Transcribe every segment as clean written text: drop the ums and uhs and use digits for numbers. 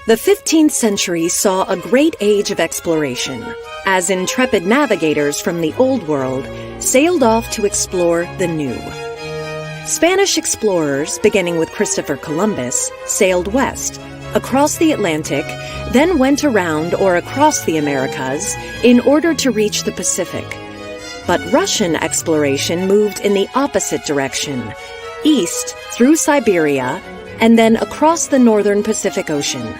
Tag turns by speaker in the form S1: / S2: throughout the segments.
S1: The 15th century saw a great age of exploration, as intrepid navigators from the Old World sailed off to explore the New. Spanish explorers, beginning with Christopher Columbus, sailed west, across the Atlantic, then went around or across the Americas in order to reach the Pacific. But Russian exploration moved in the opposite direction, east through Siberia, and then across the northern Pacific Ocean.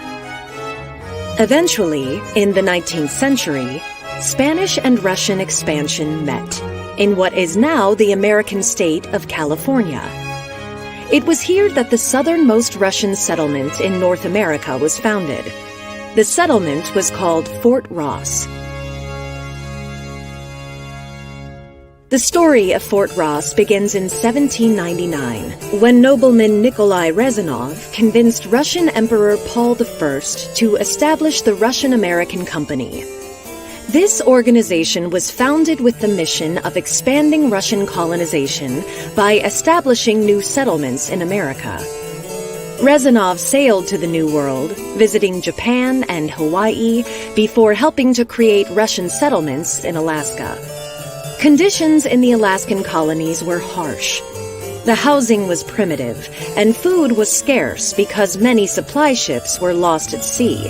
S1: Eventually, in the 19th century, Spanish and Russian expansion met in what is now the American state of California. It was here that the southernmost Russian settlement in North America was founded. The settlement was called Fort Ross. The story of Fort Ross begins in 1799, when nobleman Nikolai Rezanov convinced Russian Emperor Paul I to establish the Russian-American Company. This organization was founded with the mission of expanding Russian colonization by establishing new settlements in America. Rezanov sailed to the New World, visiting Japan and Hawaii before helping to create Russian settlements in Alaska. Conditions in the Alaskan colonies were harsh. The housing was primitive, and food was scarce because many supply ships were lost at sea.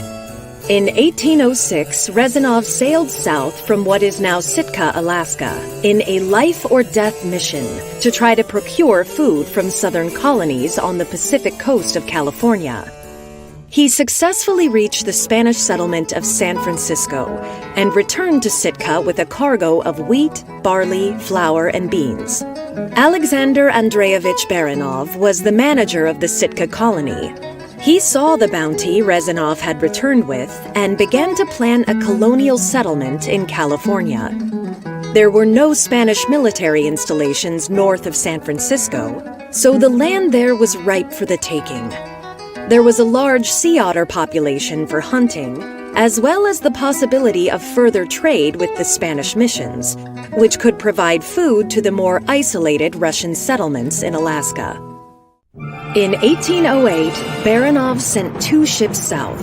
S1: In 1806, Rezanov sailed south from what is now Sitka, Alaska, in a life-or-death mission to try to procure food from southern colonies on the Pacific coast of California. He successfully reached the Spanish settlement of San Francisco and returned to Sitka with a cargo of wheat, barley, flour, and beans. Alexander Andreevich Baranov was the manager of the Sitka colony. He saw the bounty Rezanov had returned with and began to plan a colonial settlement in California. There were no Spanish military installations north of San Francisco, so the land there was ripe for the taking. There was a large sea otter population for hunting, as well as the possibility of further trade with the Spanish missions, which could provide food to the more isolated Russian settlements in Alaska. In 1808, Baranov sent 2 ships south,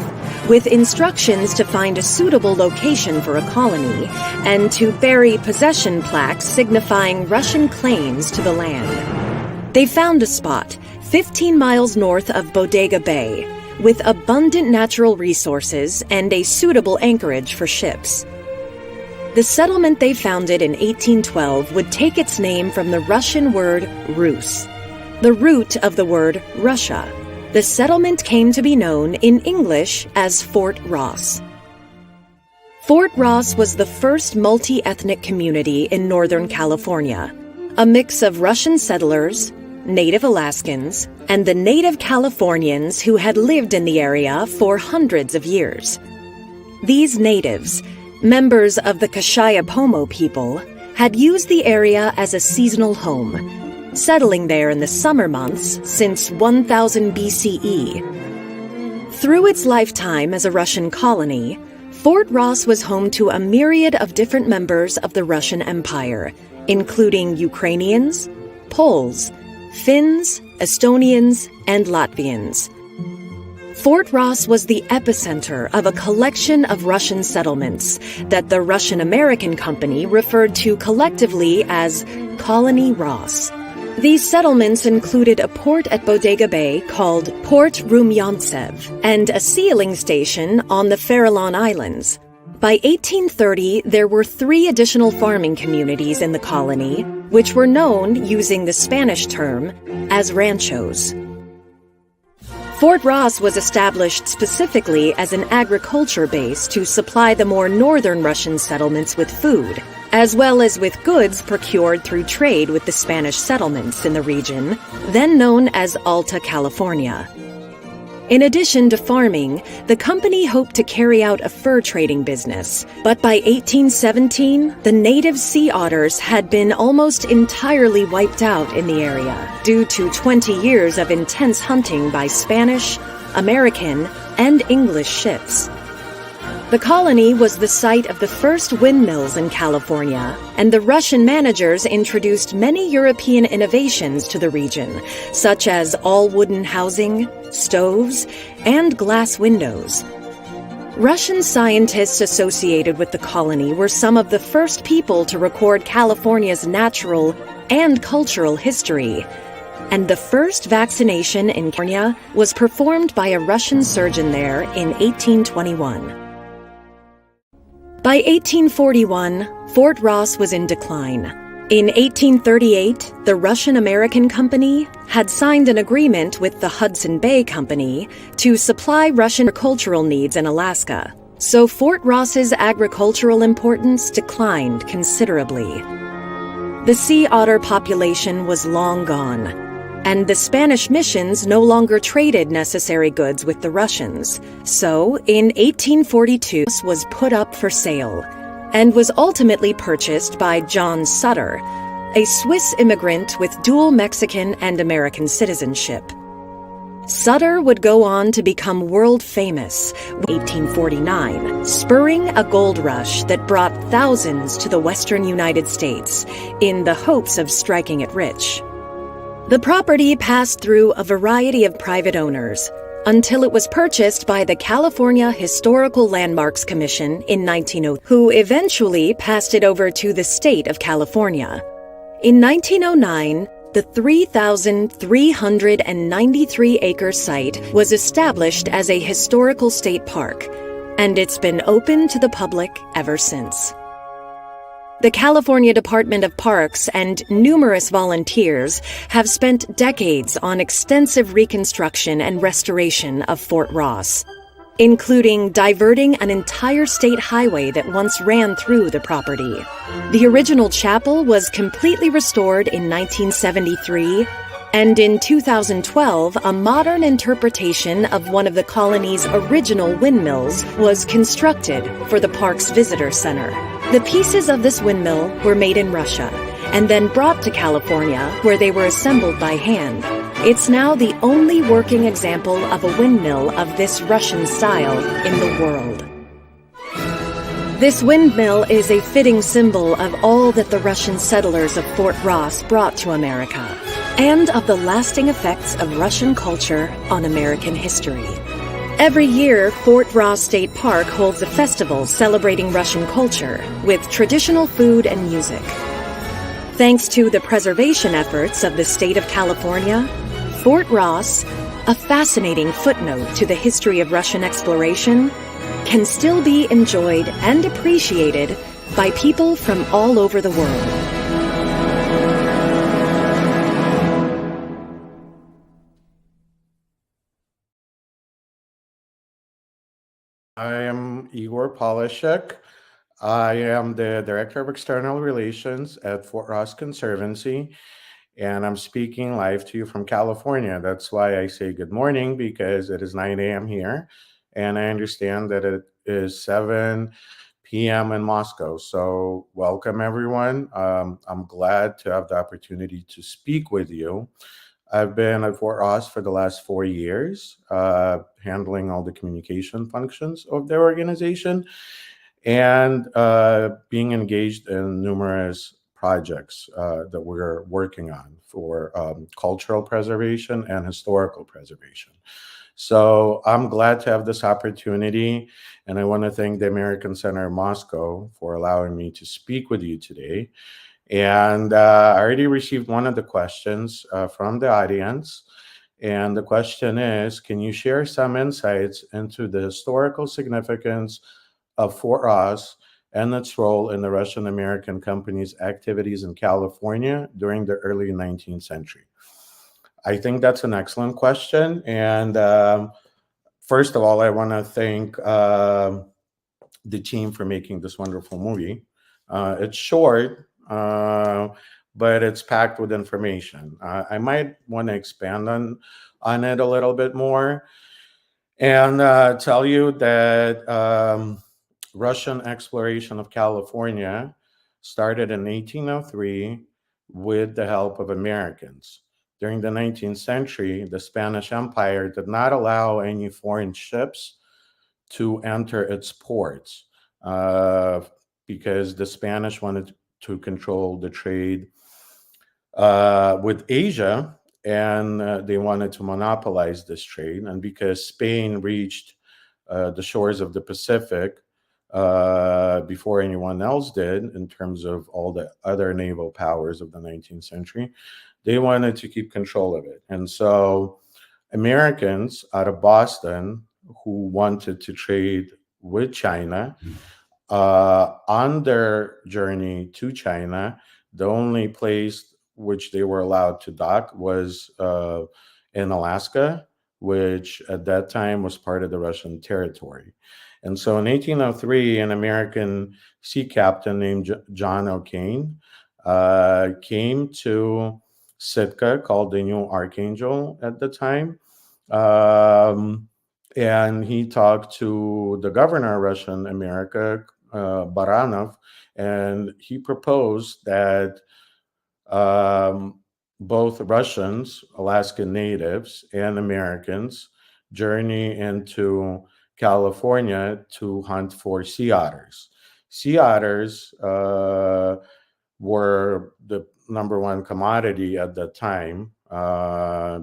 S1: with instructions to find a suitable location for a colony and to bury possession plaques signifying Russian claims to the land. They found a spot 15 miles north of Bodega Bay, with abundant natural resources and a suitable anchorage for ships. The settlement they founded in 1812 would take its name from the Russian word Rus, the root of the word Russia. The settlement came to be known in English as Fort Ross. Fort Ross was the first multi-ethnic community in Northern California, a mix of Russian settlers, Native Alaskans, and the native Californians who had lived in the area for hundreds of years. These natives, members of the Kashiapomo people, had used the area as a seasonal home, settling there in the summer months since 1000 BCE. Through its lifetime as a Russian colony, Fort Ross was home to a myriad of different members of the Russian Empire, including Ukrainians, Poles, Finns, Estonians, and Latvians. Fort Ross was the epicenter of a collection of Russian settlements that the Russian-American Company referred to collectively as Colony Ross. These settlements included a port at Bodega Bay called Port Rumyantsev and a sealing station on the Farallon Islands. By 1830, there were 3 additional farming communities in the colony, which were known, using the Spanish term, as ranchos. Fort Ross was established specifically as an agriculture base to supply the more northern Russian settlements with food, as well as with goods procured through trade with the Spanish settlements in the region, then known as Alta California. In addition to farming, the company hoped to carry out a fur trading business, but by 1817, the native sea otters had been almost entirely wiped out in the area due to 20 years of intense hunting by Spanish, American, and English ships. The colony was the site of the first windmills in California, and the Russian managers introduced many European innovations to the region, such as all-wooden housing, stoves, and glass windows. Russian scientists associated with the colony were some of the first people to record California's natural and cultural history. And the first vaccination in California was performed by a Russian surgeon there in 1821. By 1841, Fort Ross was in decline. In 1838, the Russian-American Company had signed an agreement with the Hudson Bay Company to supply Russian agricultural needs in Alaska, so Fort Ross's agricultural importance declined considerably. The sea otter population was long gone, and the Spanish missions no longer traded necessary goods with the Russians, so in 1842 it was put up for sale and was ultimately purchased by John Sutter, a Swiss immigrant with dual Mexican and American citizenship. Sutter would go on to become world famous in 1849, spurring a gold rush that brought thousands to the western United States in the hopes of striking it rich. The property passed through a variety of private owners until it was purchased by the California Historical Landmarks Commission in 1900, who eventually passed it over to the state of California. In 1909, the 3,393-acre site was established as a historical state park, and it's been open to the public ever since. The California Department of Parks and numerous volunteers have spent decades on extensive reconstruction and restoration of Fort Ross, including diverting an entire state highway that once ran through the property. The original chapel was completely restored in 1973, and in 2012, a modern interpretation of one of the colony's original windmills was constructed for the park's visitor center. The pieces of this windmill were made in Russia and then brought to California, where they were assembled by hand. It's now the only working example of a windmill of this Russian style in the world. This windmill is a fitting symbol of all that the Russian settlers of Fort Ross brought to America, and of the lasting effects of Russian culture on American history. Every year, Fort Ross State Park holds a festival celebrating Russian culture with traditional food and music. Thanks to the preservation efforts of the state of California, Fort Ross, a fascinating footnote to the history of Russian exploration, can still be enjoyed and appreciated by people from all over the world.
S2: I am Igor Polishchuk. I am the Director of External Relations at Fort Ross Conservancy, and I'm speaking live to you from California. That's why I say good morning, because it is 9 a.m. here, and I understand that it is 7 p.m. in Moscow. So welcome, everyone. I'm glad to have the opportunity to speak with you. I've been at Fort Ross for the last 4 years, handling all the communication functions of the organization and being engaged in numerous projects that we're working on for cultural preservation and historical preservation. So I'm glad to have this opportunity, and I want to thank the American Center in Moscow for allowing me to speak with you today. And I already received one of the questions from the audience. And the question is, can you share some insights into the historical significance of Fort Ross and its role in the Russian-American Company's activities in California during the early 19th century? I think that's an excellent question. And first of all, I want to thank the team for making this wonderful movie. It's short, but it's packed with information. I might want to expand on it a little bit more and tell you that Russian exploration of California started in 1803 with the help of Americans. During the 19th century, the Spanish Empire did not allow any foreign ships to enter its ports uh, because the Spanish wanted to control the trade with Asia, and they wanted to monopolize this trade. And because Spain reached the shores of the Pacific before anyone else did, in terms of all the other naval powers of the 19th century, they wanted to keep control of it. And so Americans out of Boston who wanted to trade with China, on their journey to China, the only place which they were allowed to dock was in Alaska, which at that time was part of the Russian territory. And so in 1803, an American sea captain named John O'Kane came to Sitka, called the New Archangel at the time. Um, and he talked to the governor of Russian America, Baranov, and he proposed that um, both Russians, Alaskan natives, and Americans journey into California to hunt for sea otters. Sea otters were the number one commodity at that time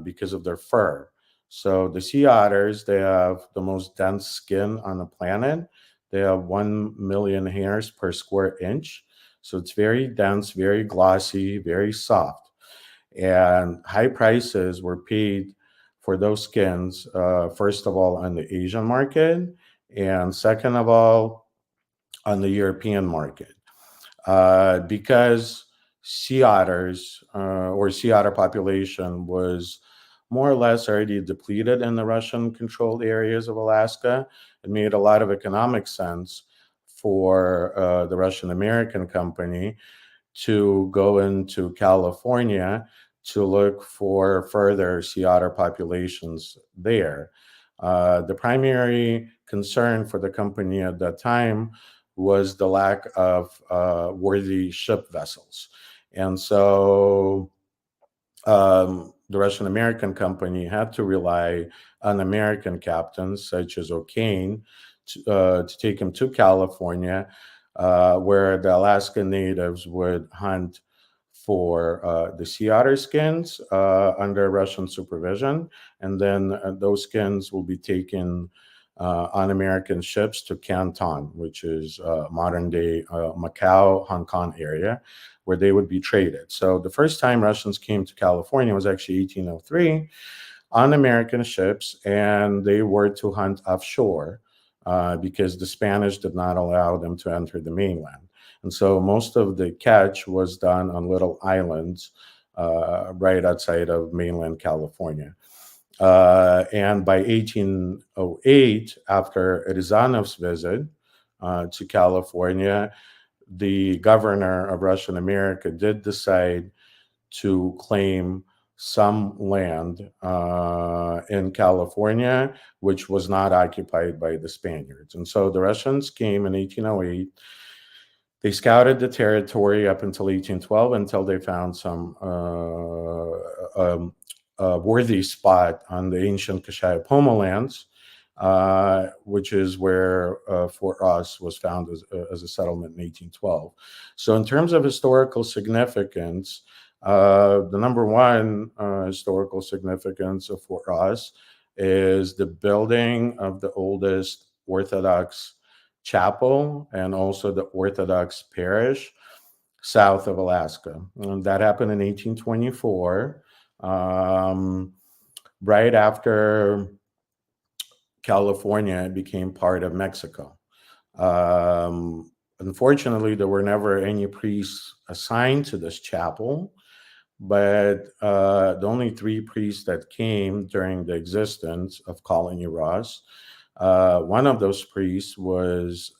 S2: because of their fur. So the sea otters, they have the most dense skin on the planet. They have 1 million hairs per square inch. So it's very dense, very glossy, very soft. And high prices were paid for those skins, first of all, on the Asian market, and second of all, on the European market. Because sea otters or sea otter population was more or less already depleted in the Russian controlled areas of Alaska, it made a lot of economic sense for the Russian American company to go into California to look for further sea otter populations there. The primary concern for the company at that time was the lack of worthy ship vessels. And so the Russian American company had to rely on American captains, such as O'Kane, to take him to California, where the Alaskan natives would hunt for the sea otter skins under Russian supervision. And then those skins will be taken on American ships to Canton, which is modern day Macau, Hong Kong area, where they would be traded. So the first time Russians came to California was actually 1803 on American ships, and they were to hunt offshore because the Spanish did not allow them to enter the mainland. And so most of the catch was done on little islands right outside of mainland California. And by 1808, after Rizanov's visit to California, the governor of Russian America did decide to claim some land in California, which was not occupied by the Spaniards. And so the Russians came in 1808. They scouted the territory up until 1812 until they found some worthy spot on the ancient Kashaya-Poma lands, which is where Fort Ross was found as a settlement in 1812. So in terms of historical significance, the number one historical significance of Fort Ross is the building of the oldest Orthodox chapel and also the Orthodox parish south of Alaska. And that happened in 1824, right after California became part of Mexico. Unfortunately, there were never any priests assigned to this chapel, but the only three priests that came during the existence of Colony Ross, one of those priests was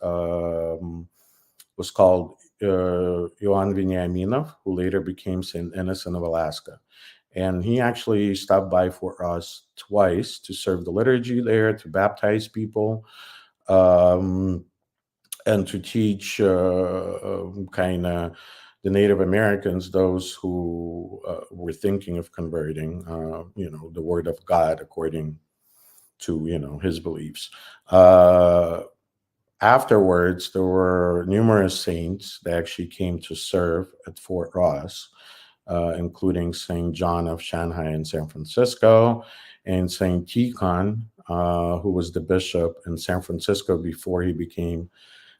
S2: called Ioan Veniaminov, who later became Saint Innocent of Alaska. And he actually stopped by Fort Ross twice to serve the liturgy there, to baptize people, and to teach kind of the Native Americans, those who were thinking of converting, the Word of God according to his beliefs. Uh, Afterwards, there were numerous saints that actually came to serve at Fort Ross, including Saint John of Shanghai in San Francisco, and Saint Tikhon, who was the bishop in San Francisco before he became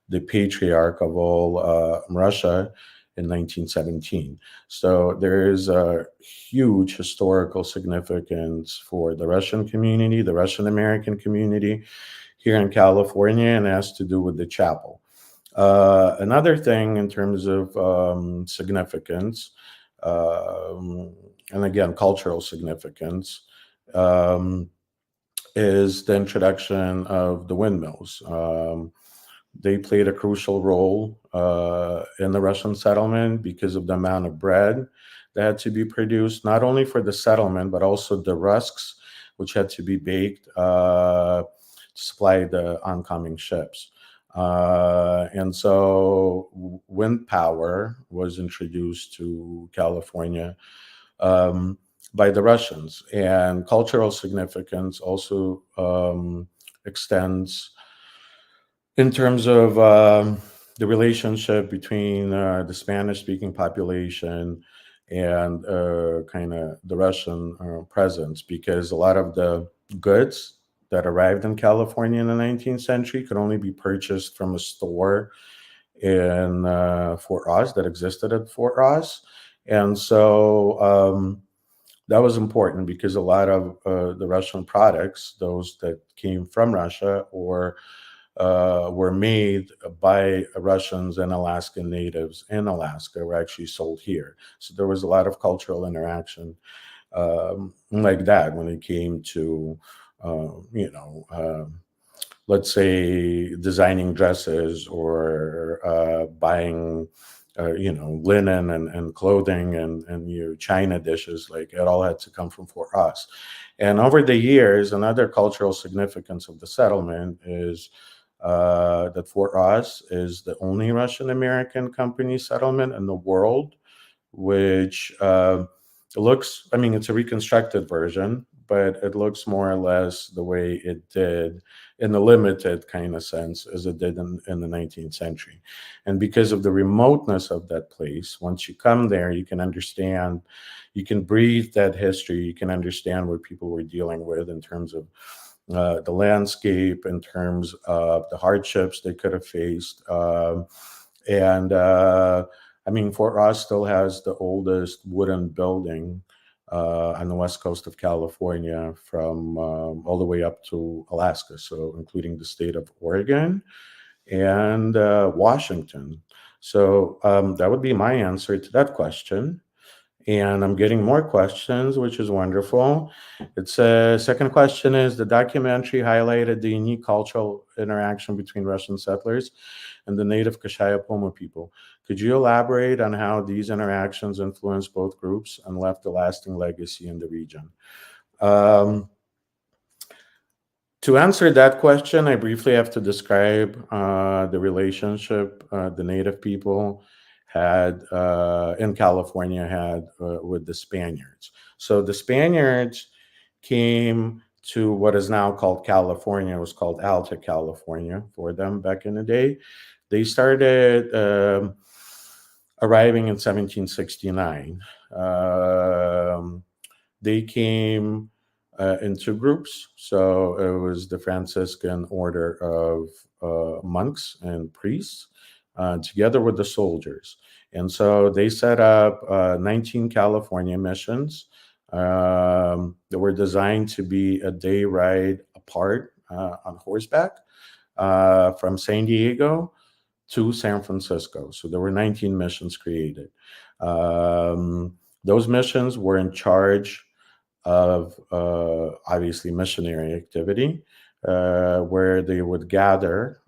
S2: the patriarch of all Russia in 1917. So there is a huge historical significance for the Russian community, the Russian American community here in California, and it has to do with the chapel. Another thing in terms of significance, and again, cultural significance, um, is the introduction of the windmills. They played a crucial role in the Russian settlement because of the amount of bread that had to be produced, not only for the settlement, but also the rusks, which had to be baked to supply the oncoming ships. And so wind power was introduced to California by the Russians. And cultural significance also extends in terms of the relationship between the Spanish-speaking population and kind of the Russian presence, because a lot of the goods that arrived in California in the 19th century could only be purchased from a store in Fort Ross that existed at Fort Ross. And so that was important because a lot of the Russian products, those that came from Russia or were made by Russians and Alaskan natives in Alaska, were actually sold here. So there was a lot of cultural interaction like that when it came to, let's say, designing dresses or buying, linen and clothing and your china dishes. Like, it all had to come from Fort Ross. And over the years, another cultural significance of the settlement is that Fort Ross is the only Russian American company settlement in the world, which looks, I mean, it's a reconstructed version, but it looks more or less the way it did in a limited kind of sense as it did in the 19th century. And because of the remoteness of that place, once you come there, you can understand, you can breathe that history, you can understand what people were dealing with in terms of the landscape, in terms of the hardships they could have faced. I mean, Fort Ross still has the oldest wooden building on the west coast of California, from all the way up to Alaska, so including the state of Oregon and Washington. So that would be my answer to that question. And I'm getting more questions, which is wonderful. It's a second question is, the documentary highlighted the unique cultural interaction between Russian settlers and the native Kashaya-Poma people. Could you elaborate on how these interactions influenced both groups and left a lasting legacy in the region? To answer that question, I briefly have to describe the relationship the native people had in California had with the Spaniards. So the Spaniards came to what is now called California. It was called Alta California for them back in the day. They started arriving in 1769. They came in two groups. So it was the Franciscan order of monks and priests together with the soldiers. And so they set up 19 California missions that were designed to be a day ride apart on horseback from San Diego to San Francisco. So there were 19 missions created. Those missions were in charge of obviously missionary activity, where they would gather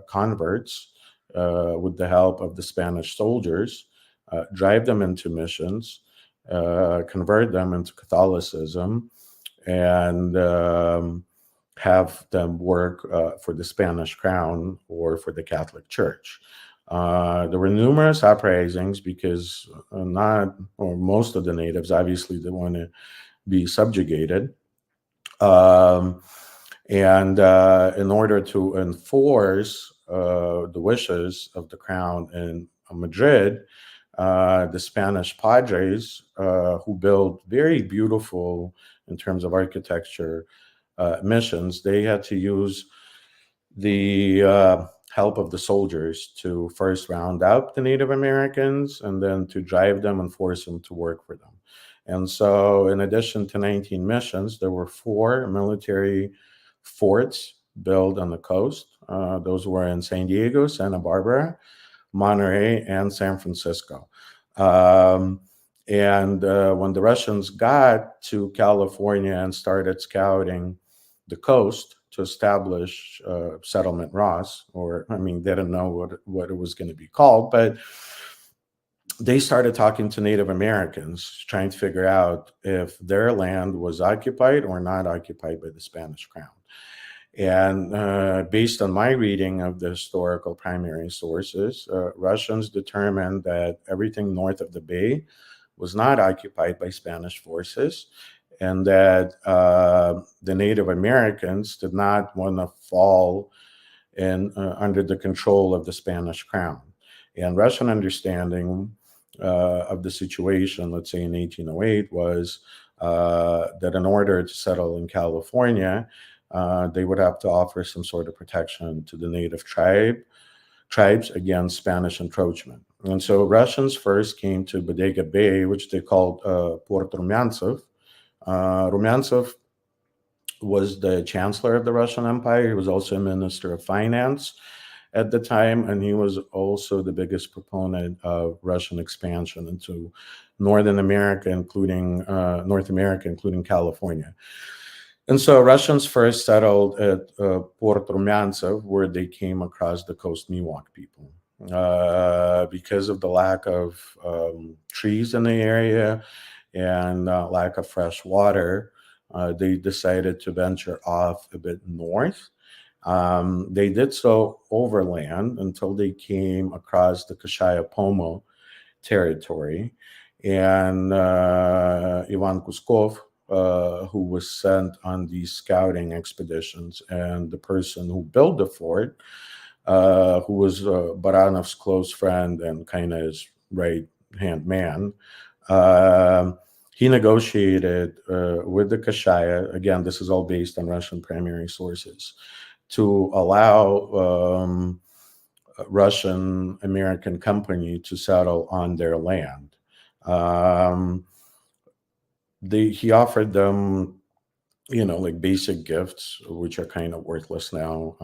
S2: converts with the help of the Spanish soldiers, drive them into missions, convert them into Catholicism, and have them work for the Spanish crown or for the Catholic Church. There were numerous uprisings because most of the natives obviously didn't want to be subjugated. And in order to enforce the wishes of the crown in Madrid, the Spanish padres, who built very beautiful in terms of architecture missions, they had to use the help of the soldiers to first round up the Native Americans and then to drive them and force them to work for them. And so, in addition to 19 missions, there were 4 military forts built on the coast. Those were in San Diego, Santa Barbara, Monterey, and San Francisco. Um, and when the Russians got to California and started scouting the coast to establish Settlement Ross, or I mean, they didn't know what it was going to be called, but they started talking to Native Americans, trying to figure out if their land was occupied or not occupied by the Spanish crown. And based on my reading of the historical primary sources, Russians determined that everything north of the bay was not occupied by Spanish forces, and that the Native Americans did not want to fall under the control of the Spanish crown. And Russian understanding of the situation, let's say in 1808, was that in order to settle in California, they would have to offer some sort of protection to the native tribes against Spanish encroachment. And so Russians first came to Bodega Bay, which they called Port Rumyantsev. Rumyantsev was the chancellor of the Russian Empire. He was also a minister of finance at the time, and he was also the biggest proponent of Russian expansion into North America, including California. And so Russians first settled at Port Rumyantsev, where they came across the Coast Miwok people. Because of the lack of trees in the area and lack of fresh water, they decided to venture off a bit north. They did so overland until they came across the Kashaya-Pomo territory. And Ivan Kuskov, who was sent on these scouting expeditions, and the person who built the fort, who was Baranov's close friend and kind of his right-hand man, he negotiated with the Kashaya. Again, this is all based on Russian primary sources, to allow Russian American company to settle on their land. He offered them, like basic gifts, which are kind of worthless now: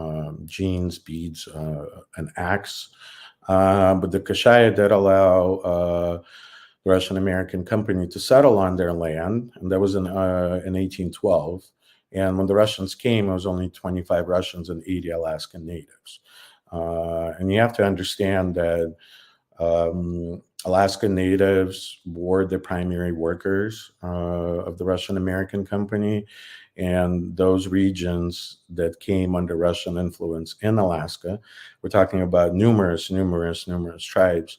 S2: jeans, beads, an axe. But the Kashaya did allow the Russian American company to settle on their land, and that was in 1812. And when the Russians came, it was only 25 Russians and 80 Alaskan natives. And you have to understand that Alaskan natives were the primary workers of the Russian American company, and those regions that came under Russian influence in Alaska, we're talking about numerous tribes.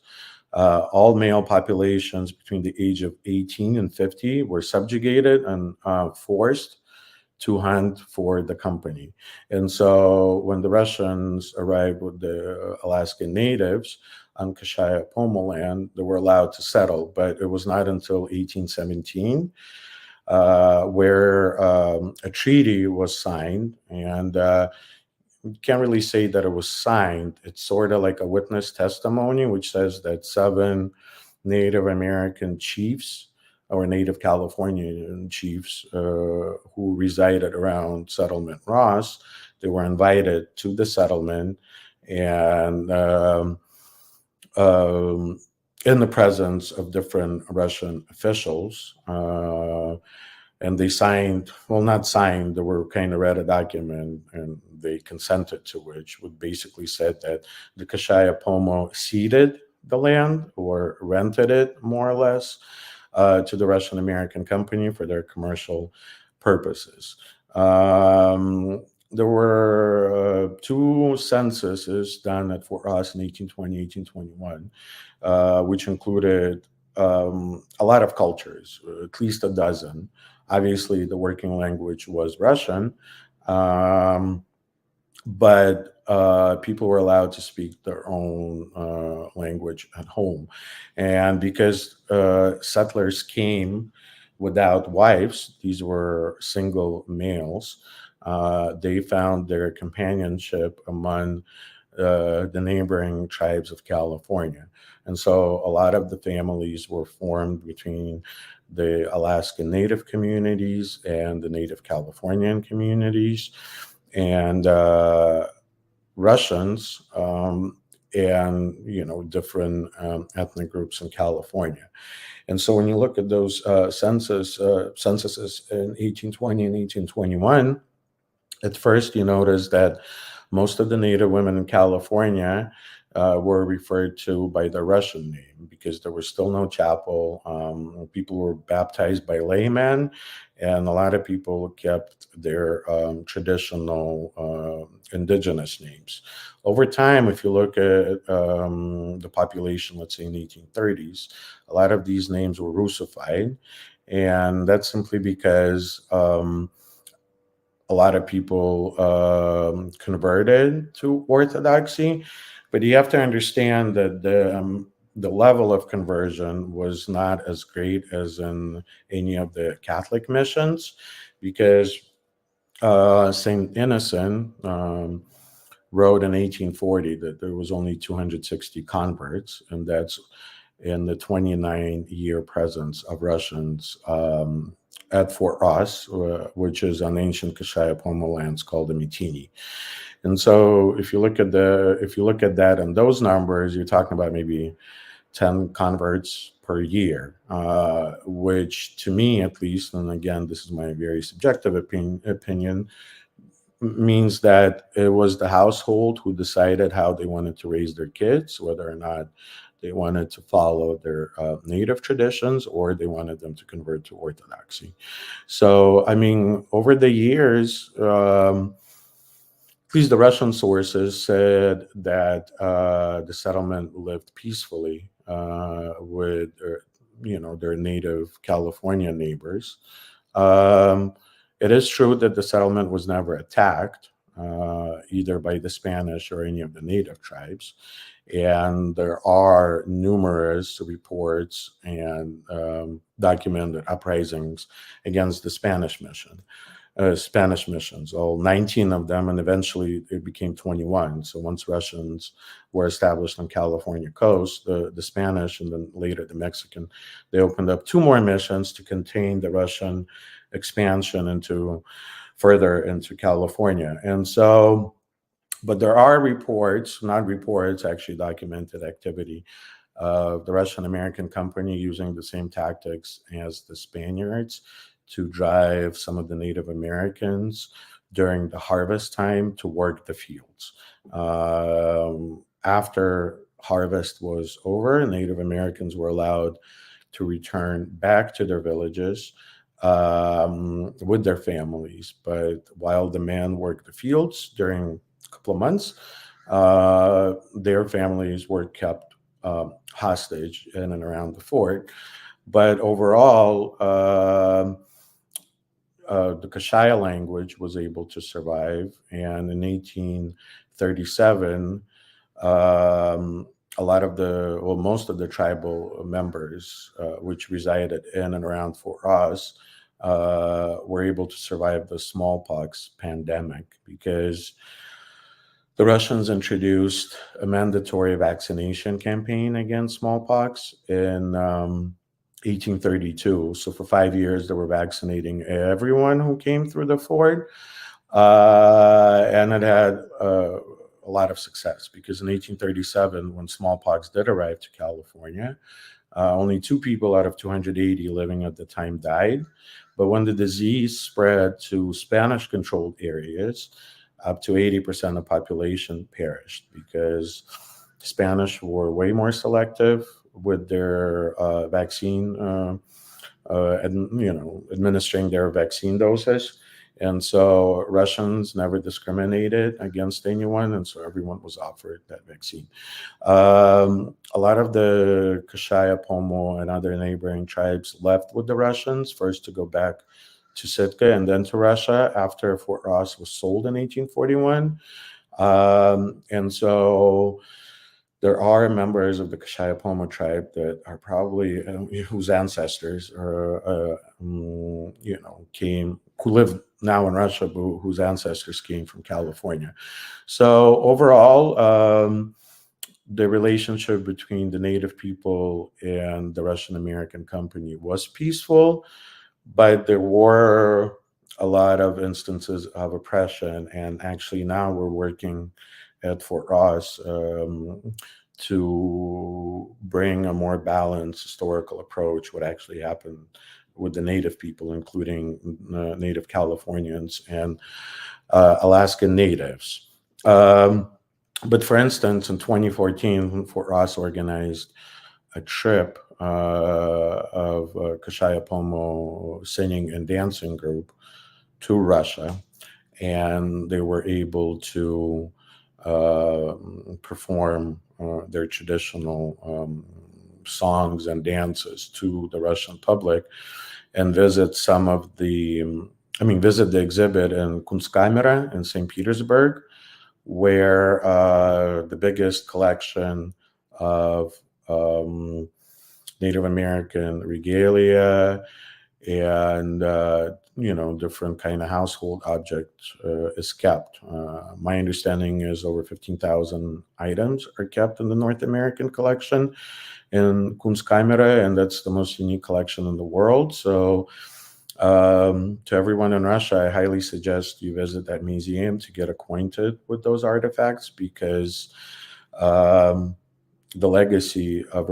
S2: All male populations between the age of 18 and 50 were subjugated and forced to hunt for the company. And so when the Russians arrived with the Alaskan natives on Kashaya-Pomo land, they were allowed to settle. But it was not until 1817 where a treaty was signed. And you can't really say that it was signed. It's sort of like a witness testimony, which says that 7 Native American chiefs or Native Californian chiefs who resided around Settlement Ross, they were invited to the settlement, and in the presence of different Russian officials, and they signed, well, not signed, they were kind of read a document and they consented to, which would basically said that the Kashaya-Pomo ceded the land or rented it, more or less, to the Russian American company for their commercial purposes. There were 2 censuses done at Fort Ross in 1820, 1821, which included a lot of cultures, at least a dozen. Obviously, the working language was Russian, Um, but people were allowed to speak their own language at home. And because settlers came without wives, these were single males, they found their companionship among the neighboring tribes of California. And so a lot of the families were formed between the Alaskan Native communities and the Native Californian communities. And Russians, and different ethnic groups in California. And so when you look at those censuses in 1820 and 1821, at first you notice that most of the Native women in California were referred to by the Russian name because there was still no chapel. People were baptized by laymen, and a lot of people kept their traditional indigenous names. Over time, if you look at the population, let's say in 1830s, a lot of these names were Russified, and that's simply because a lot of people converted to Orthodoxy, but you have to understand that the level of conversion was not as great as in any of the Catholic missions, because Saint Innocent wrote in 1840 that there was only 260 converts, and that's in the 29-year presence of Russians at Fort Ross, which is on ancient Kashaya-Pomo lands called the Metini. And so, if you look at that and those numbers, you're talking about maybe 10 converts per year, which to me, at least, and again, this is my very subjective opinion, means that it was the household who decided how they wanted to raise their kids, whether or not they wanted to follow their native traditions or they wanted them to convert to Orthodoxy. So, I mean, over the years, at least the Russian sources said that the settlement lived peacefully with their native California neighbors. Um, it is true that the settlement was never attacked, either by the Spanish or any of the native tribes. And there are numerous reports and documented uprisings against the Spanish missions, all 19 of them, and eventually it became 21. So once Russians were established on California coast, the Spanish and then later the Mexican, they opened up two more missions to contain the Russian expansion further into California. And so, but there are reports, not reports, actually documented activity of the Russian American company using the same tactics as the Spaniards to drive some of the Native Americans during the harvest time to work the fields. After harvest was over, Native Americans were allowed to return back to their villages with their families. But while the men worked the fields during a couple of months, their families were kept hostage in and around the fort. But overall, the Kashaya language was able to survive. And in 1837, most of the tribal members, which resided in and around Fort Ross, were able to survive the smallpox pandemic because the Russians introduced a mandatory vaccination campaign against smallpox in 1832. So for 5 years, they were vaccinating everyone who came through the fort. And it had a lot of success because in 1837, when smallpox did arrive to California, only 2 people out of 280 living at the time died. But when the disease spread to Spanish-controlled areas, up to 80% of population perished because Spanish were way more selective with their vaccine, administering their vaccine doses. And so Russians never discriminated against anyone, and so everyone was offered that vaccine. A lot of the Kashaya, Pomo, and other neighboring tribes left with the Russians, first to go back to Sitka and then to Russia after Fort Ross was sold in 1841. And so there are members of the Kashiapomo tribe that are probably whose ancestors are, came who live now in Russia, but whose ancestors came from California. So overall, the relationship between the native people and the Russian American company was peaceful, but there were a lot of instances of oppression. And actually, now we're working at Fort Ross to bring a more balanced historical approach what actually happened with the native people, including native Californians and Alaskan natives. But for instance, in 2014, Fort Ross organized a trip of Kashiapomo singing and dancing group to Russia, and they were able to perform their traditional songs and dances to the Russian public and visit visit the exhibit in Kunstkamera in St. Petersburg, where the biggest collection of Native American regalia and different kind of household objects is kept. My understanding is over 15,000 items are kept in the North American collection in Kunstkamera, and that's the most unique collection in the world. So to everyone in Russia, I highly suggest you visit that museum to get acquainted with those artifacts, because the legacy of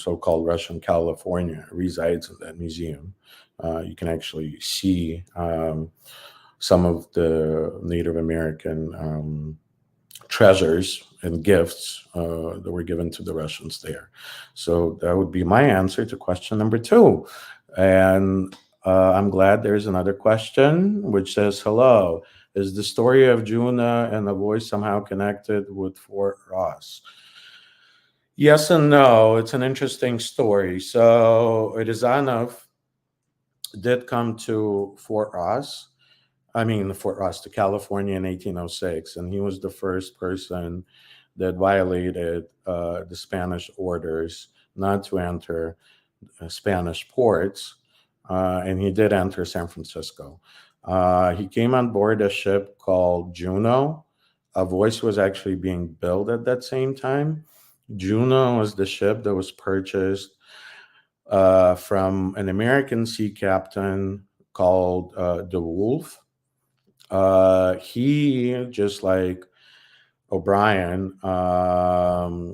S2: so-called Russian California resides in that museum. You can actually see some of the Native American treasures and gifts that were given to the Russians there. So that would be my answer to question number 2. And I'm glad there's another question which says, hello, is the story of Juna and the voice somehow connected with Fort Ross? Yes and no. It's an interesting story. So Rizanov did come to Fort Ross to California in 1806, and he was the first person that violated the Spanish orders not to enter Spanish ports, and he did enter San Francisco. He came on board a ship called Juno. A voice was actually being built at that same time. Juno was the ship that was purchased from an American sea captain called the Wolf. He, just like O'Brien,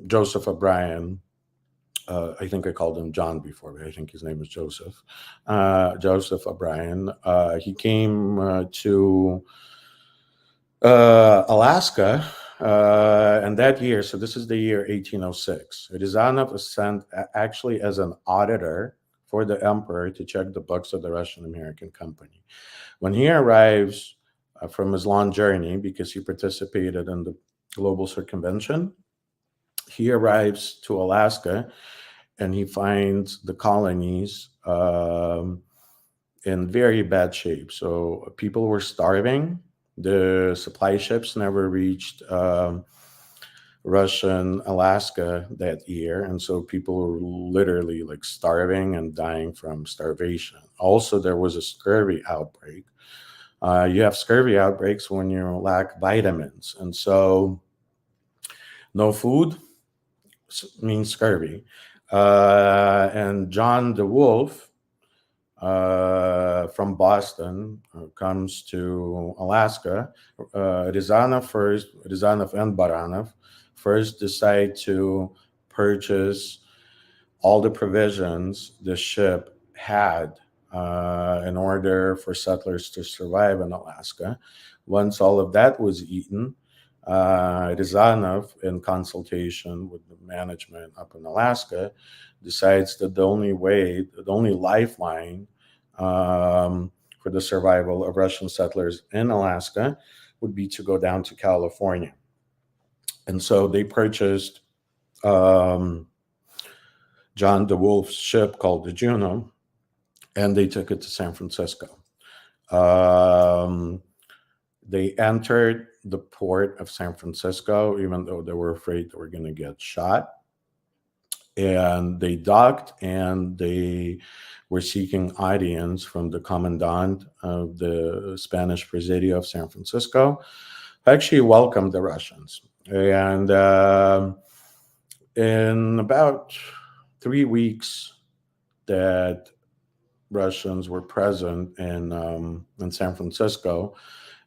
S2: Joseph O'Brien, I think I called him John before, but I think his name is Joseph. Joseph O'Brien. He came to Alaska, and that year, so this is the year 1806. Rizanov was sent actually as an auditor for the emperor to check the books of the Russian American company. When he arrives from his long journey, because he participated in the global circumvention, he arrives to Alaska and he finds the colonies in very bad shape. So people were starving. The supply ships never reached Russian Alaska that year. And so people were literally like starving and dying from starvation. Also, there was a scurvy outbreak. You have scurvy outbreaks when you lack vitamins. And so no food means scurvy. And John the Wolf from Boston comes to Alaska. Rizanov and Baranov first decide to purchase all the provisions the ship had in order for settlers to survive in Alaska. Once all of that was eaten, Rizanov, in consultation with the management up in Alaska, decides that the only lifeline for the survival of Russian settlers in Alaska would be to go down to California. And so they purchased John the Wolf's ship called the Juno, and they took it to San Francisco. Um, they entered the port of San Francisco, even though they were afraid they were going to get shot. And they docked, and they were seeking audience from the commandant of the Spanish Presidio of San Francisco, who actually welcomed the Russians. And in about 3 weeks that Russians were present in San Francisco,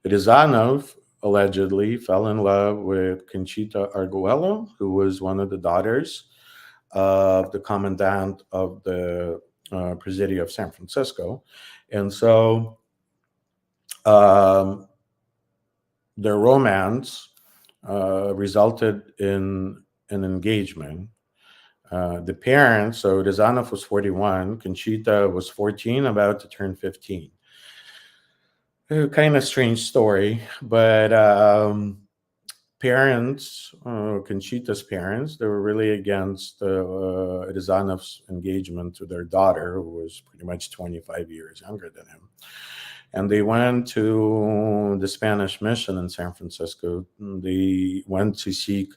S2: Rizanov allegedly fell in love with Conchita Arguello, who was one of the daughters of the commandant of the Presidio of San Francisco. And so um, their romance resulted in an engagement. The parents, so Rizanov was 41, Conchita was 14, about to turn 15. Kind of strange story, but parents, Conchita's parents, they were really against Rizanov's engagement to their daughter, who was pretty much 25 years younger than him. And they went to the Spanish mission in San Francisco. They went to seek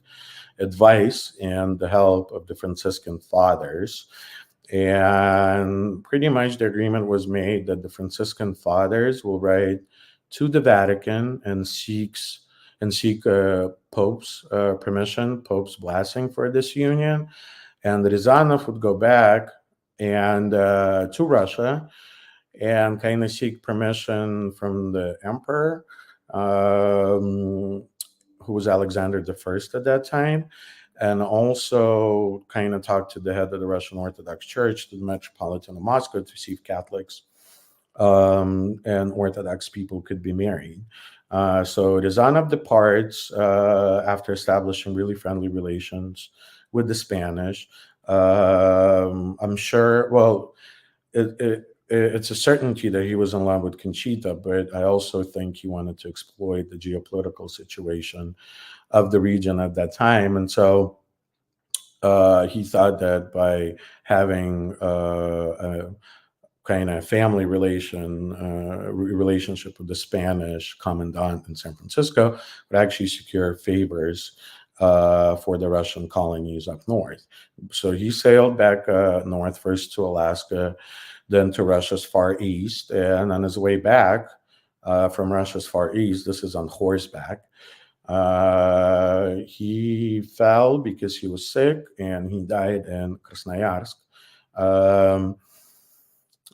S2: advice and the help of the Franciscan fathers. And pretty much the agreement was made that the Franciscan fathers will write to the Vatican and seek Pope's permission, Pope's blessing for this union. And Rizanov would go back and to Russia and kind of seek permission from the emperor, who was Alexander I at that time, and also kind of talk to the head of the Russian Orthodox Church, the Metropolitan of Moscow, to see if Catholics and Orthodox people could be married. So Rizanov departs after establishing really friendly relations with the Spanish. I'm sure, well, it's a certainty that he was in love with Conchita, but I also think he wanted to exploit the geopolitical situation of the region at that time. And so he thought that by having a kind of family relationship with the Spanish commandant in San Francisco would actually secure favors for the Russian colonies up north. So he sailed back north, first to Alaska, then to Russia's Far East. And on his way back from Russia's Far East, this is on horseback, he fell because he was sick, and he died in Krasnoyarsk.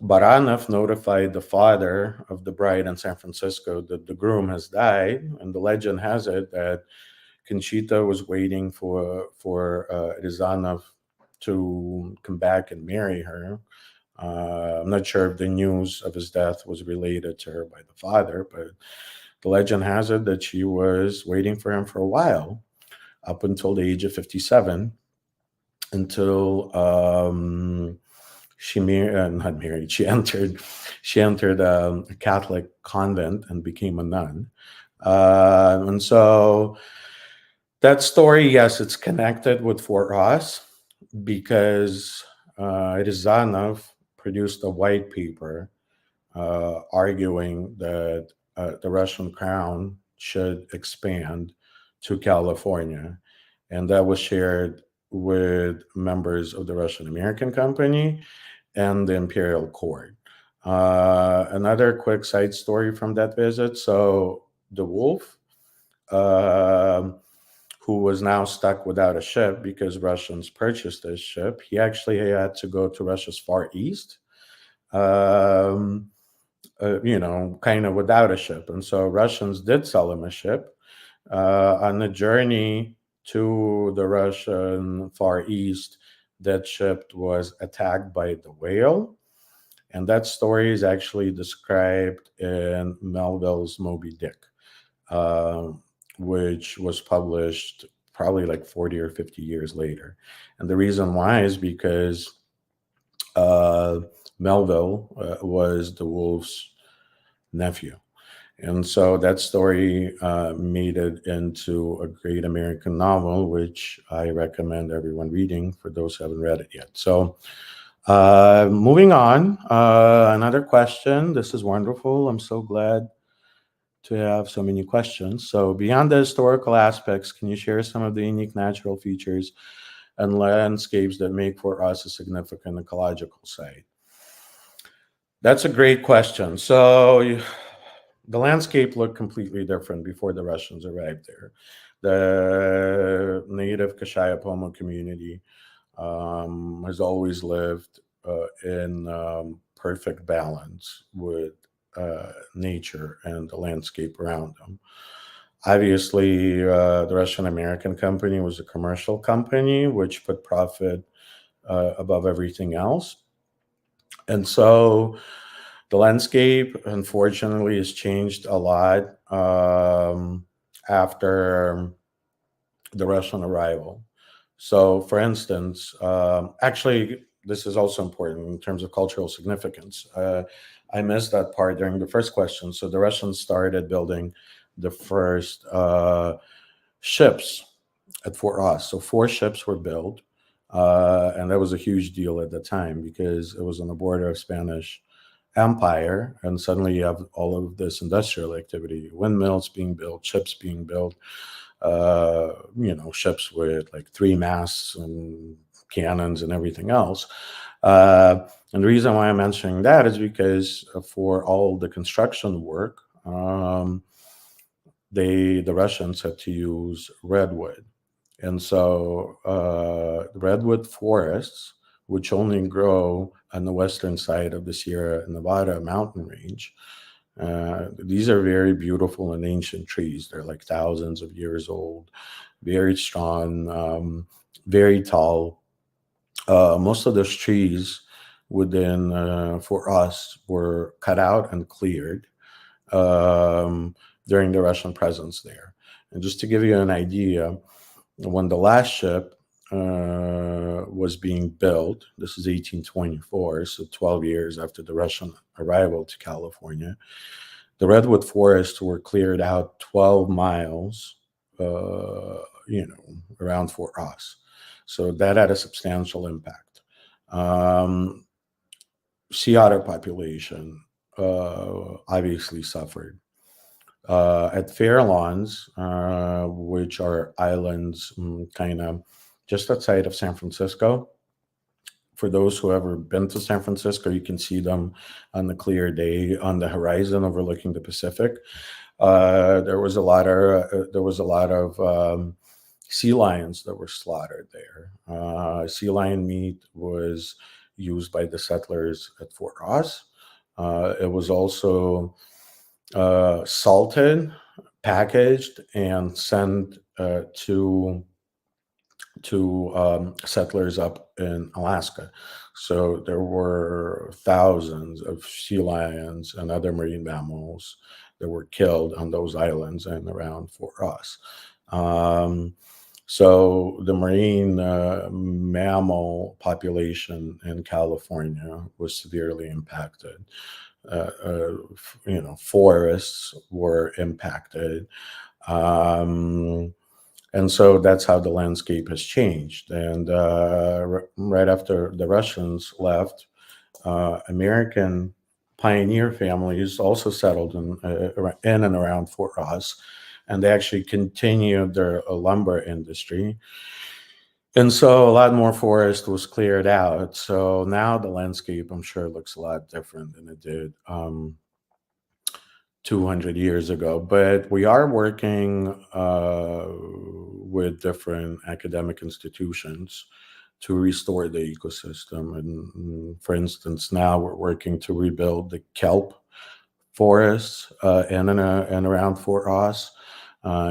S2: Baranov notified the father of the bride in San Francisco that the groom has died, and the legend has it that Conchita was waiting for Rizanov to come back and marry her. I'm not sure if the news of his death was related to her by the father, but the legend has it that she was waiting for him for a while, up until the age of 57, until she not married. She entered a Catholic convent and became a nun. And so that story, yes, it's connected with Fort Ross because Rizanov produced a white paper arguing that the Russian crown should expand to California. And that was shared with members of the Russian American Company and the Imperial Court. Another quick side story from that visit. So the Wolf, who was now stuck without a ship because Russians purchased this ship, he actually had to go to Russia's Far East, kind of without a ship. And so Russians did sell him a ship. On the journey to the Russian Far East, that ship was attacked by the whale. And that story is actually described in Melville's Moby Dick, which was published probably like 40 or 50 years later. And the reason why is because Melville was the Wolf's nephew. And so that story made it into a great American novel, which I recommend everyone reading for those who haven't read it yet. So Moving on, another question. This is wonderful. I'm so glad to have so many questions. So, beyond the historical aspects, can you share some of the unique natural features and landscapes that make for us a significant ecological site? That's a great question. The landscape looked completely different before the Russians arrived there. The native Kashaya-Pomo community has always lived in perfect balance with nature and the landscape around them. Obviously, the Russian American company was a commercial company which put profit above everything else. And so the landscape, unfortunately, has changed a lot after the Russian arrival. So, for instance, actually, this is also important in terms of cultural significance. I missed that part during the first question. So, the Russians started building the first ships at Fort Ross. So, four ships were built. And that was a huge deal at the time because it was on the border of Spanish empire, and suddenly you have all of this industrial activity, windmills being built, ships being built, ships with like three masts and cannons and everything else. And the reason why I'm mentioning that is because for all the construction work, the Russians had to use redwood. And so redwood forests, which only grow on the western side of the Sierra Nevada mountain range, these are very beautiful and ancient trees. They're like thousands of years old, very strong, very tall. Most of those trees for us were cut out and cleared during the Russian presence there. And just to give you an idea, when the last ship was being built, this is 1824, so 12 years after the Russian arrival to California, the redwood forests were cleared out 12 miles, around Fort Ross. So that had a substantial impact. Sea otter population obviously suffered. At Fairlawns, which are islands kind of just outside of San Francisco. For those who ever been to San Francisco, you can see them on the clear day on the horizon overlooking the Pacific. There was a lot of sea lions that were slaughtered there. Sea lion meat was used by the settlers at Fort Ross. It was also salted, packaged, and sent to settlers up in Alaska. So there were thousands of sea lions and other marine mammals that were killed on those islands and around Fort Ross. So the marine mammal population in California was severely impacted. Forests were impacted. And so that's how the landscape has changed. And right after the Russians left, American pioneer families also settled in and around Fort Ross, and they actually continued their lumber industry. And so a lot more forest was cleared out. So now the landscape, I'm sure, looks a lot different than it did 200 years ago. But we are working with different academic institutions to restore the ecosystem. And for instance, now we're working to rebuild the kelp forests in and around Fort Ross.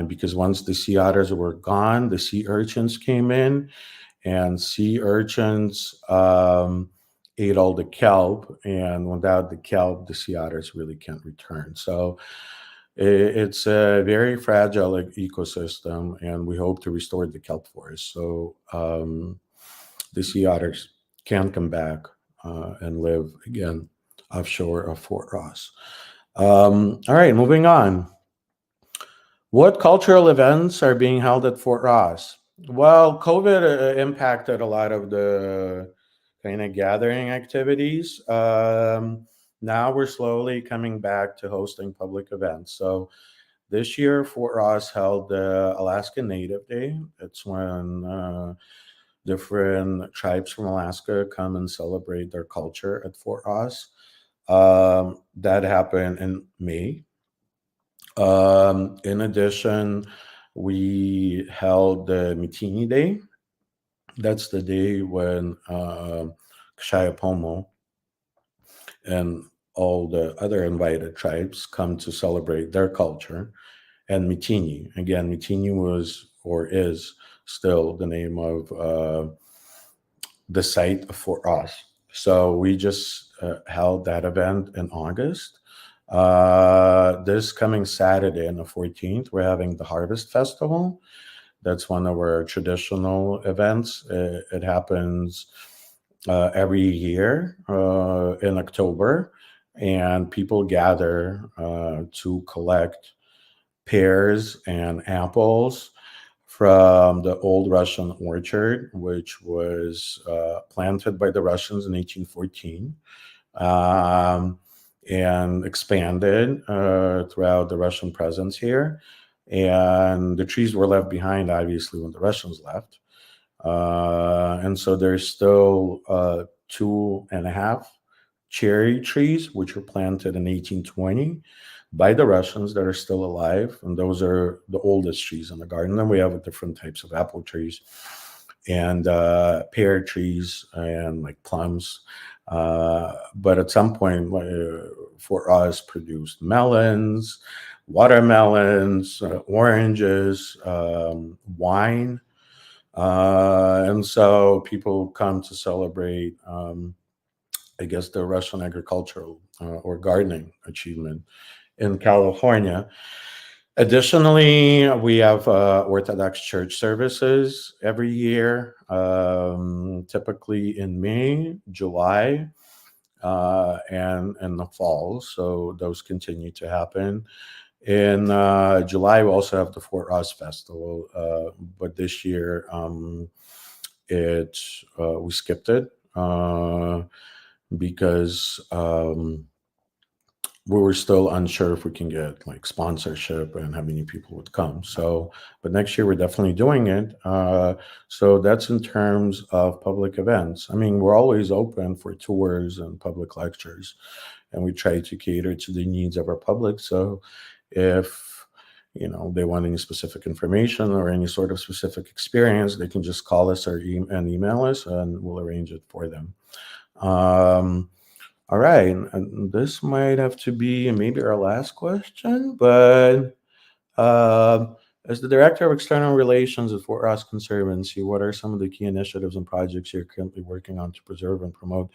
S2: Because once the sea otters were gone, the sea urchins came in, and sea urchins ate all the kelp, and without the kelp, the sea otters really can't return. So it's a very fragile ecosystem, and we hope to restore the kelp forest so the sea otters can come back and live again offshore of Fort Ross. All right, moving on. What cultural events are being held at Fort Ross? Well, COVID impacted a lot of the kind of gathering activities. Now we're slowly coming back to hosting public events. So this year, Fort Ross held the Alaska Native Day. It's when different tribes from Alaska come and celebrate their culture at Fort Ross. That happened in May. In addition, we held the Metini Day. That's the day when Kshayapomo and all the other invited tribes come to celebrate their culture. And Metini, again, Metini was or is still the name of the site of Fort Ross. So we just held that event in August. This coming Saturday on the 14th, we're having the Harvest Festival. That's one of our traditional events. It happens every year in October, and people gather to collect pears and apples from the old Russian orchard, which was planted by the Russians in 1814 and expanded throughout the Russian presence here. And the trees were left behind, obviously, when the Russians left. And so there's still 2.5 cherry trees, which were planted in 1820 by the Russians that are still alive. And those are the oldest trees in the garden. Then we have different types of apple trees and pear trees and like plums. But at some point, for us, produced melons, watermelons, oranges, wine. And so people come to celebrate, I guess, the Russian agricultural or gardening achievement in California. Additionally, we have Orthodox church services every year, typically in May, July, and in the fall. So those continue to happen. In July, we also have the Fort Ross Festival, but this year we skipped it because we were still unsure if we can get like sponsorship and how many people would come. So, but next year we're definitely doing it. So that's in terms of public events. I mean, we're always open for tours and public lectures, and we try to cater to the needs of our public. So if they want any specific information or any sort of specific experience, they can just call us or and email us, and we'll arrange it for them. All right, and this might have to be maybe our last question, but as the Director of External Relations at Fort Ross Conservancy, what are some of the key initiatives and projects you're currently working on to preserve and promote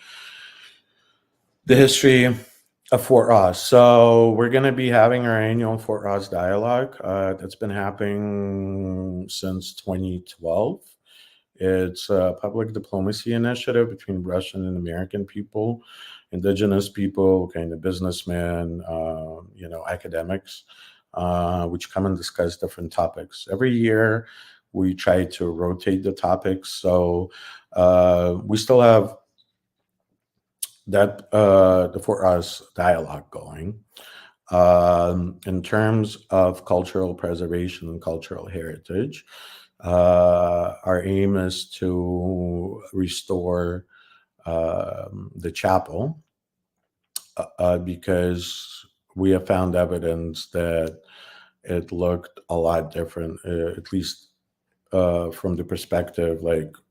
S2: the history of Fort Ross? So we're going to be having our annual Fort Ross Dialogue that's been happening since 2012. It's a public diplomacy initiative between Russian and American people, indigenous people, kind of businessmen, academics, which come and discuss different topics. Every year, we try to rotate the topics. So we still have that the Fort Ross Dialogue going. In terms of cultural preservation and cultural heritage, our aim is to restore the chapel because we have found evidence that it looked a lot different, at least from the perspective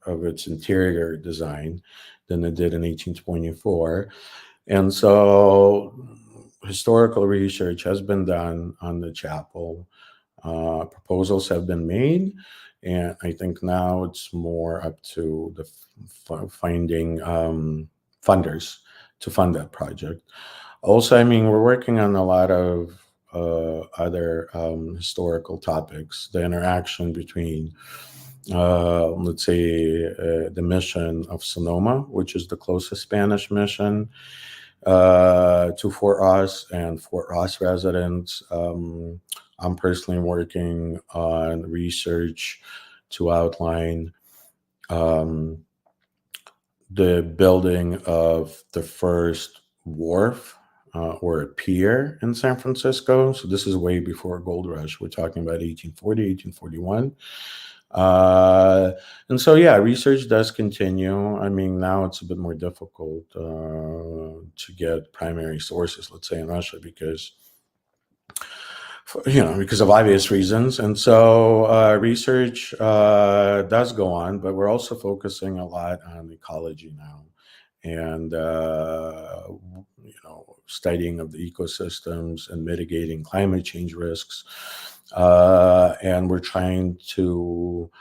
S2: of its interior design than it did in 1824. And so historical research has been done on the chapel. Proposals have been made, and I think now it's more up to the finding funders to fund that project. Also, I mean, we're working on a lot of other historical topics, the interaction between, let's say, the mission of Sonoma, which is the closest Spanish mission to Fort Ross, and Fort Ross residents. I'm personally working on research to outline the building of the first wharf or a pier in San Francisco. So this is way before Gold Rush. We're talking about 1840, 1841. And so, yeah, research does continue. I mean, now it's a bit more difficult to get primary sources, let's say in Russia, because because of obvious reasons. And so research does go on, but we're also focusing a lot on ecology now and, studying of the ecosystems and mitigating climate change risks. And we're trying to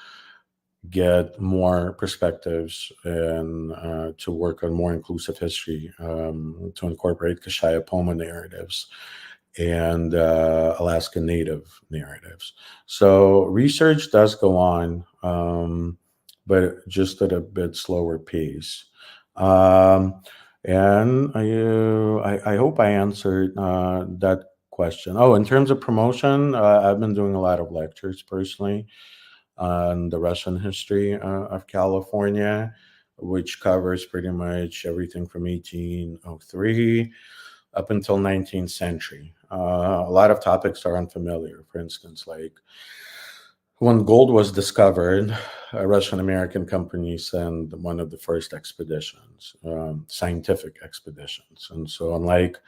S2: get more perspectives and to work on more inclusive history, to incorporate Kashaya Poma narratives and Alaska Native narratives. So research does go on, but just at a bit slower pace. And I hope I answered that question. Oh, in terms of promotion, I've been doing a lot of lectures personally on the Russian history of California, which covers pretty much everything from 1803 up until 19th century. A lot of topics are unfamiliar. For instance, like when gold was discovered, a Russian American company sent one of the first expeditions, scientific expeditions. And so, unlike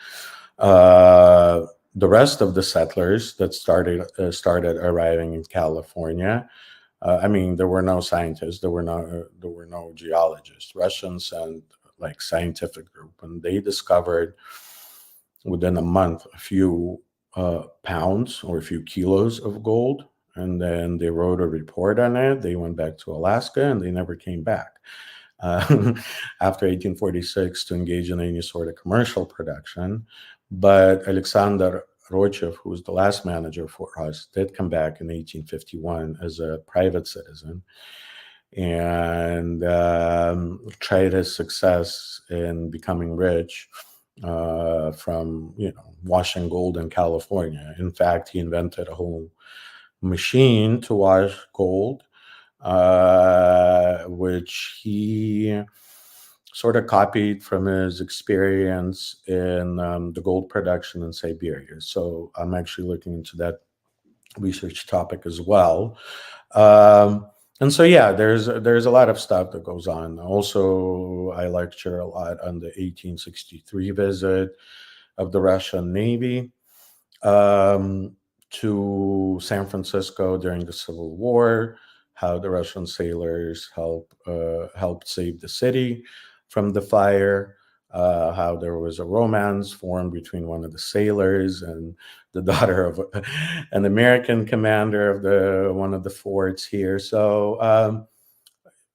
S2: the rest of the settlers that started arriving in California, I mean, there were no scientists, there were no geologists. Russians sent like scientific group, and they discovered within a month a few pounds or a few kilos of gold, and then they wrote a report on it. They went back to Alaska, and they never came back after 1846 to engage in any sort of commercial production. But Alexander Rochev, who was the last manager for us, did come back in 1851 as a private citizen and tried his success in becoming rich from washing gold in California. In fact, he invented a whole machine to wash gold, which he sort of copied from his experience in the gold production in Siberia. So I'm actually looking into that research topic as well. And so, yeah, there's a lot of stuff that goes on. Also, I lecture a lot on the 1863 visit of the Russian Navy to San Francisco during the Civil War, how the Russian sailors helped save the city from the fire, how there was a romance formed between one of the sailors and the daughter of an American commander of one of the forts here. So,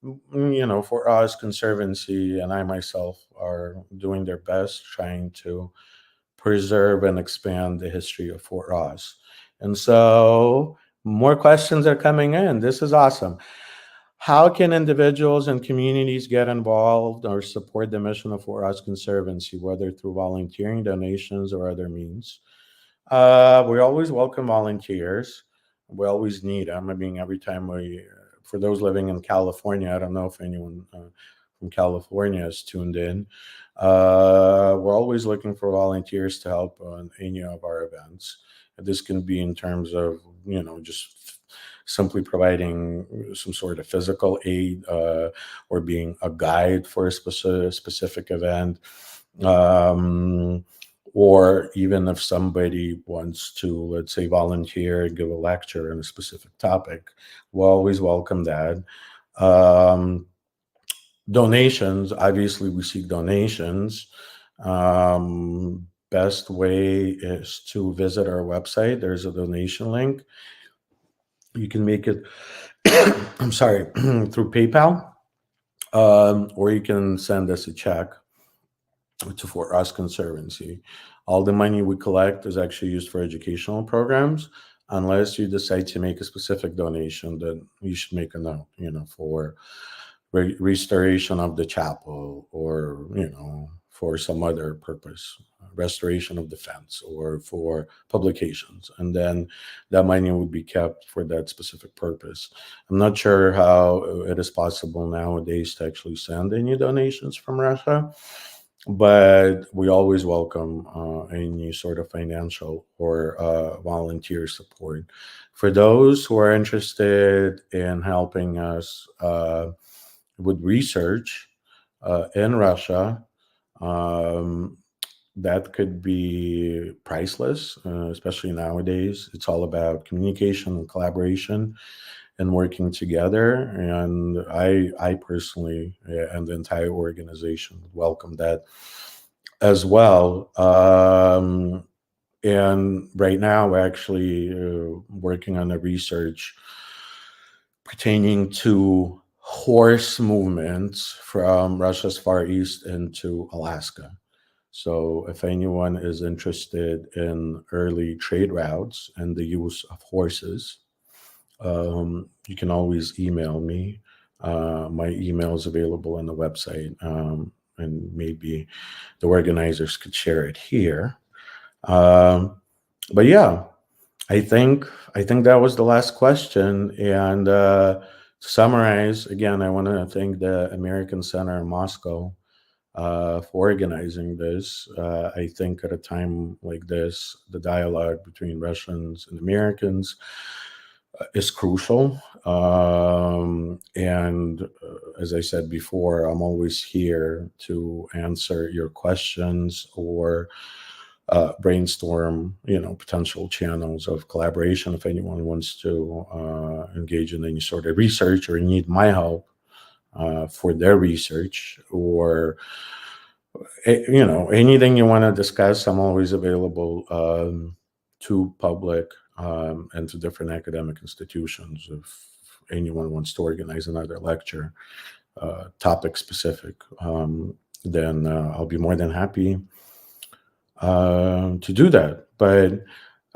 S2: for us, Conservancy and I myself are doing their best trying to preserve and expand the history of Fort Ross. And so more questions are coming in. This is awesome. How can individuals and communities get involved or support the mission of Fort Ross Conservancy, whether through volunteering, donations, or other means? We always welcome volunteers. We always need them. I mean, every time for those living in California, I don't know if anyone from California is tuned in. We're always looking for volunteers to help on any of our events. This can be in terms of, just simply providing some sort of physical aid or being a guide for a specific event. Or even if somebody wants to, let's say, volunteer and give a lecture on a specific topic, we'll always welcome that. Donations, obviously, we seek donations. Best way is to visit our website. There's a donation link. You can make it, I'm sorry, through PayPal, or you can send us a check to Fort Ross Conservancy. All the money we collect is actually used for educational programs. Unless you decide to make a specific donation, then you should make a note, for restoration of the chapel or, for some other purpose, restoration of defense or for publications. And then that money would be kept for that specific purpose. I'm not sure how it is possible nowadays to actually send any donations from Russia, but we always welcome any sort of financial or volunteer support. For those who are interested in helping us with research in Russia, um, that could be priceless, especially nowadays. It's all about communication and collaboration and working together. And I personally and the entire organization welcome that as well. And right now, we're actually working on a research pertaining to horse movements from Russia's Far East into Alaska. So, if anyone is interested in early trade routes and the use of horses, you can always email me. My email is available on the website, and maybe the organizers could share it here. Um, but yeah, I think that was the last question. And to summarize, again, I want to thank the American Center in Moscow for organizing this. I think at a time like this, the dialogue between Russians and Americans is crucial. And as I said before, I'm always here to answer your questions or brainstorm, potential channels of collaboration if anyone wants to engage in any sort of research or need my help for their research or anything you want to discuss. I'm always available to public and to different academic institutions if anyone wants to organize another lecture, topic specific. Then I'll be more than happy to do that. But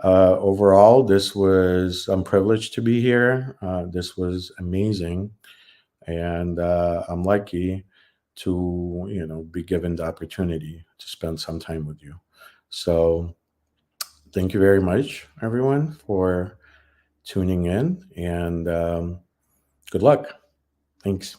S2: overall, I'm privileged to be here. This was amazing, and I'm lucky to be given the opportunity to spend some time with you. So thank you very much, everyone, for tuning in, and good luck. Thanks.